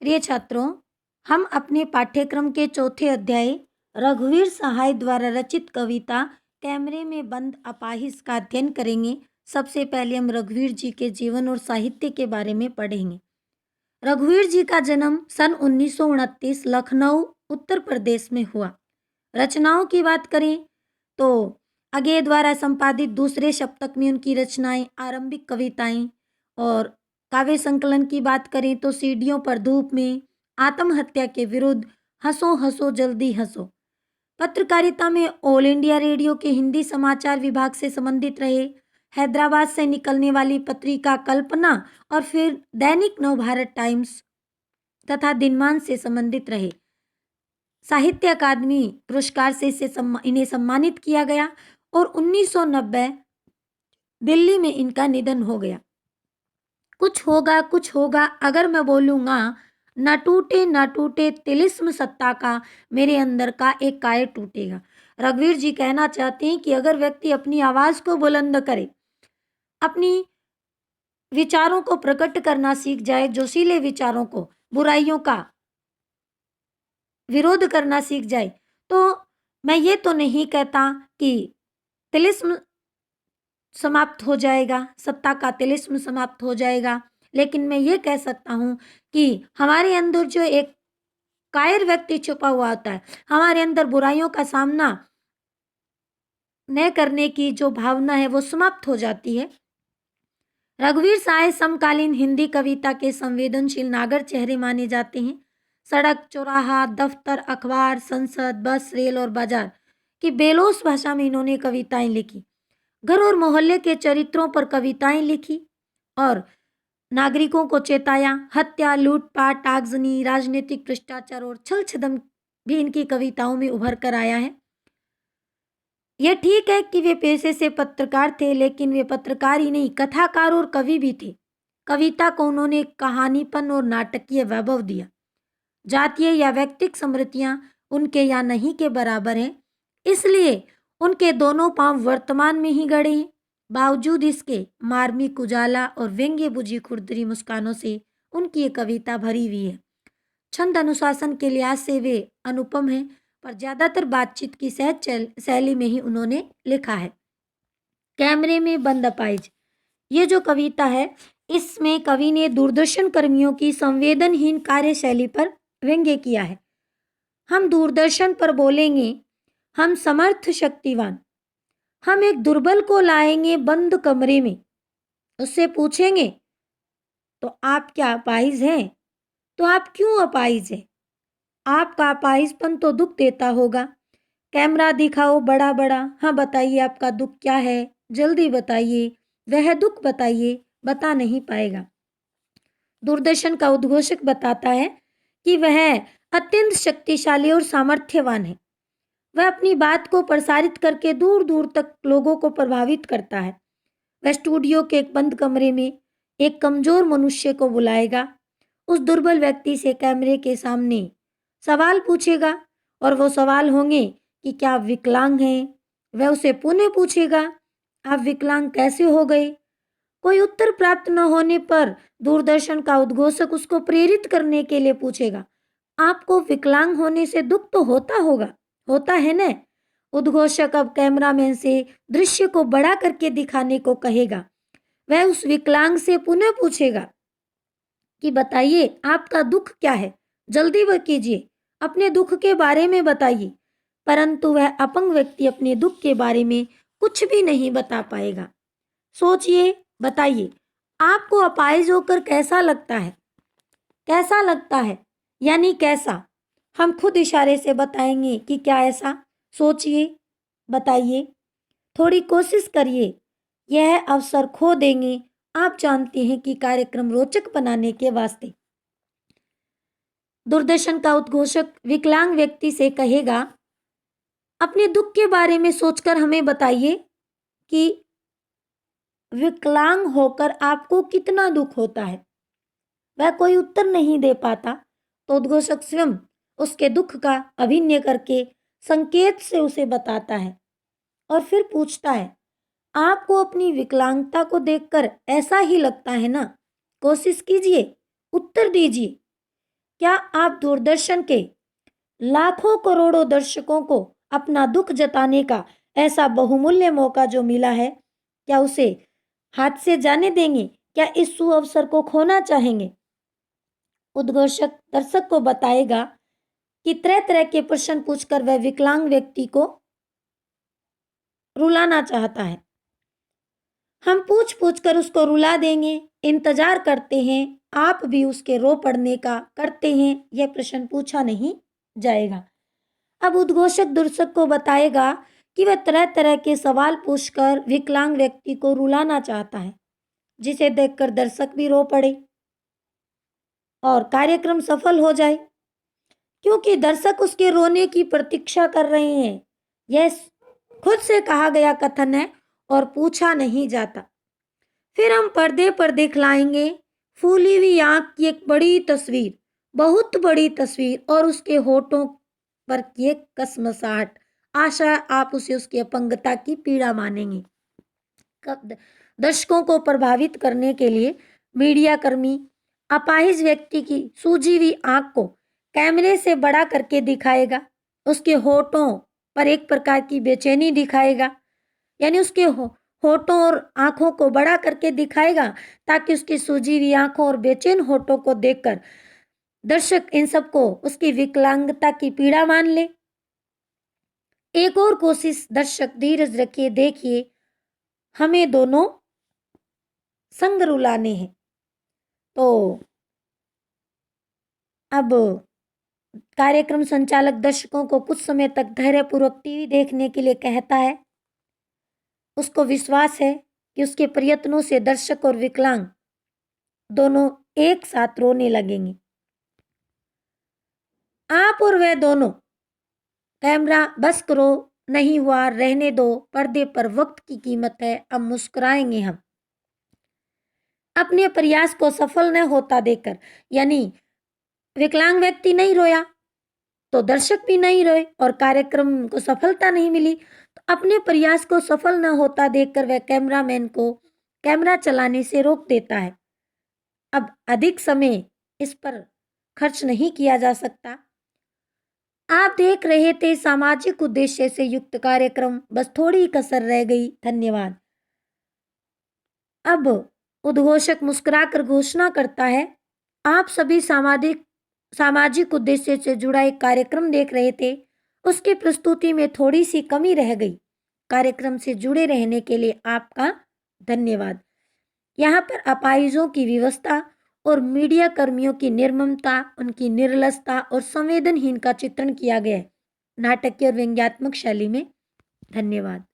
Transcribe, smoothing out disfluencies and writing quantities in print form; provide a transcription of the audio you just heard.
प्रिय छात्रों, हम अपने पाठ्यक्रम के चौथे अध्याय रघुवीर सहाय द्वारा रचित कविता कैमरे में बंद अपाहिज का अध्ययन करेंगे। सबसे पहले हम रघुवीर जी के जीवन और साहित्य के बारे में पढ़ेंगे। रघुवीर जी का जन्म सन 1929 लखनऊ उत्तर प्रदेश में हुआ। रचनाओं की बात करें तो अगे द्वारा संपादित दूसरे शतक में उनकी रचनाएं, आरंभिक कविताएं और काव्य संकलन की बात करें तो सीढ़ियों पर धूप में, आत्महत्या के विरुद्ध, हंसो हंसो जल्दी हंसो। पत्रकारिता में ऑल इंडिया रेडियो के हिंदी समाचार विभाग से संबंधित रहे। हैदराबाद से निकलने वाली पत्रिका कल्पना और फिर दैनिक नवभारत टाइम्स तथा दिनमान से संबंधित रहे। साहित्य अकादमी पुरस्कार से इन्हें सम्मानित किया गया और 1990 दिल्ली में इनका निधन हो गया। कुछ होगा अगर मैं बोलूँगा, न टूटे तिलिस्म सत्ता का, मेरे अंदर का एक काय टूटेगा। रघुवीर जी कहना चाहते हैं कि अगर व्यक्ति अपनी आवाज़ को बुलंद करे, अपनी विचारों को प्रकट करना सीख जाए, जोशीले विचारों को, बुराइयों का विरोध करना सीख जाए, तो मैं ये तो नहीं कहता कि तिलिस्म समाप्त हो जाएगा, सत्ता का तिलिस्म समाप्त हो जाएगा, लेकिन मैं ये कह सकता हूँ कि हमारे अंदर जो एक कायर व्यक्ति छुपा हुआ होता है, हमारे अंदर बुराइयों का सामना न करने की जो भावना है वो समाप्त हो जाती है। रघुवीर सहाय समकालीन हिंदी कविता के संवेदनशील नागर चेहरे माने जाते हैं। सड़क, चौराहा, दफ्तर, अखबार, संसद, बस, रेल और बाजार की बेलोस भाषा में इन्होंने कविताएं लिखी। घर और मोहल्ले के चरित्रों पर कविताएं लिखी और नागरिकों को चेताया। हत्या, लूटपाट, आगजनी, राजनीतिक भ्रष्टाचार और छल छदम भी इनकी कविताओं में उभर कर आया है। यह ठीक है कि वे पेशे से पत्रकार थे, लेकिन वे पत्रकार ही नहीं, कथाकार और कवि भी थे। कविता को उन्होंने कहानीपन और नाटकीय वैभव दिया। जातीय या व्यक्तिक समृद्धियां उनके या नहीं के बराबर हैं, इसलिए उनके दोनों पांव वर्तमान में ही गड़े हैं। बावजूद इसके मार्मिक उजाला और व्यंग्य बुझी खुरदरी मुस्कानों से उनकी ये कविता भरी हुई है। छंद अनुशासन के लिहाज से वे अनुपम हैं, पर ज्यादातर बातचीत की सहज शैली में ही उन्होंने लिखा है। कैमरे में बंद अपाहिज, ये जो कविता है, इसमें कवि ने दूरदर्शन कर्मियों की संवेदनहीन कार्यशैली पर व्यंग्य किया है। हम दूरदर्शन पर बोलेंगे, हम समर्थ शक्तिवान, हम एक दुर्बल को लाएंगे बंद कमरे में, उससे पूछेंगे तो आप क्या अपाहिज हैं? तो आप क्यों अपाहिज हैं? आपका अपाहिजपन तो दुख देता होगा। कैमरा दिखाओ बड़ा बड़ा, हाँ बताइए आपका दुख क्या है, जल्दी बताइए, वह दुख बताइए, बता नहीं पाएगा। दूरदर्शन का उद्घोषक बताता है कि वह अत्यंत शक्तिशाली और सामर्थ्यवान है। वह अपनी बात को प्रसारित करके दूर दूर तक लोगों को प्रभावित करता है। वह स्टूडियो के एक बंद कमरे में एक कमजोर मनुष्य को बुलाएगा। उस दुर्बल व्यक्ति से कैमरे के सामने सवाल पूछेगा और वो सवाल होंगे कि क्या आप विकलांग हैं? वह उसे पुनः पूछेगा, आप विकलांग कैसे हो गए? कोई उत्तर प्राप्त न होने पर दूरदर्शन का उद्घोषक उसको प्रेरित करने के लिए पूछेगा, आपको विकलांग होने से दुख तो होता होगा, होता है न? उद्घोषक अब कैमरामैन से दृश्य को बड़ा करके दिखाने को कहेगा। वह उस विकलांग से पुनः पूछेगा कि बताइए आपका दुख क्या है, जल्दी वह कीजिए, अपने दुख के बारे में बताइए। परंतु वह अपंग व्यक्ति अपने दुख के बारे में कुछ भी नहीं बता पाएगा। सोचिए, बताइए, आपको अपाहिज होकर कैसा लगता है? कैसा लगता है यानी कैसा? हम खुद इशारे से बताएंगे कि क्या ऐसा। सोचिए, बताइए, थोड़ी कोशिश करिए, यह अवसर खो देंगे। आप जानते हैं कि कार्यक्रम रोचक बनाने के वास्ते दूरदर्शन का उद्घोषक विकलांग व्यक्ति से कहेगा, अपने दुख के बारे में सोचकर हमें बताइए कि विकलांग होकर आपको कितना दुख होता है। वह कोई उत्तर नहीं दे पाता तो उद्घोषक स्वयं उसके दुख का अभिनय करके संकेत से उसे बताता है और फिर पूछता है, आपको अपनी विकलांगता को देखकर ऐसा ही लगता है ना? कोशिश कीजिए, उत्तर दीजिए। क्या आप दूरदर्शन के लाखों करोड़ों दर्शकों को अपना दुख जताने का ऐसा बहुमूल्य मौका जो मिला है, क्या उसे हाथ से जाने देंगे? क्या इस सुअवसर को खोना चाहेंगे? उद्घोषक दर्शक को बताएगा कि तरह तरह के प्रश्न पूछकर वह विकलांग व्यक्ति को रुलाना चाहता है। हम पूछ पूछ कर उसको रुला देंगे, इंतजार करते हैं, आप भी उसके रो पड़ने का करते हैं, यह प्रश्न पूछा नहीं जाएगा। अब उद्घोषक दर्शक को बताएगा कि वह तरह तरह के सवाल पूछकर विकलांग व्यक्ति को रुलाना चाहता है, जिसे देखकर दर्शक भी रो पड़े और कार्यक्रम सफल हो जाए, क्योंकि दर्शक उसके रोने की प्रतीक्षा कर रहे हैं। यह खुद से कहा गया कथन है और पूछा नहीं जाता। फिर हम पर्दे पर दिखलाएंगे फूली हुई आंख की एक बड़ी तस्वीर, बहुत बड़ी तस्वीर, और उसके होठों पर की एक कसमसाहट। आशा आप उसे उसकी अपंगता की पीड़ा मानेंगे। दर्शकों को प्रभावित करने के लिए मीडिया कर्मी अपाहिज व्यक्ति की सूजी हुई आंख को कैमरे से बड़ा करके दिखाएगा। उसके होठों पर एक प्रकार की बेचैनी दिखाएगा, यानी उसके होठों और आंखों को बड़ा करके दिखाएगा ताकि उसकी सूजी हुई आंखों और बेचैन होठों को देखकर दर्शक इन सबको उसकी विकलांगता की पीड़ा मान ले। एक और कोशिश दर्शक, धीरज रखिए, देखिए, हमें दोनों संग रुलाने हैं। तो अब कार्यक्रम संचालक दर्शकों को कुछ समय तक धैर्यपूर्वक टीवी देखने के लिए कहता है। उसको विश्वास है कि उसके प्रयत्नों से दर्शक और विकलांग दोनों एक साथ रोने लगेंगे। आप और वह दोनों, कैमरा बस करो, नहीं हुआ रहने दो, पर्दे पर वक्त की कीमत है, अब मुस्कुराएंगे हम। अपने प्रयास को सफल न होता देखकर, यानी विकलांग व्यक्ति नहीं रोया तो दर्शक भी नहीं रोए और कार्यक्रम को सफलता नहीं मिली, तो अपने प्रयास को सफल न होता देखकर वह कैमरामैन को कैमरा चलाने से रोक देता है। अब अधिक समय इस पर खर्च नहीं किया जा सकता। आप देख रहे थे सामाजिक उद्देश्य से युक्त कार्यक्रम, बस थोड़ी कसर रह गई। धन्यवाद। अब उद्घोषक मुस्कुराकर घोषणा करता है, आप सभी सामाजिक उद्देश्य से जुड़ा एक कार्यक्रम देख रहे थे, उसकी प्रस्तुति में थोड़ी सी कमी रह गई। कार्यक्रम से जुड़े रहने के लिए आपका धन्यवाद। यहाँ पर अपाहिजों की व्यवस्था और मीडिया कर्मियों की निर्ममता, उनकी निर्लसता और संवेदनहीन का चित्रण किया गया है नाटकीय और व्यंग्यात्मक शैली में। धन्यवाद।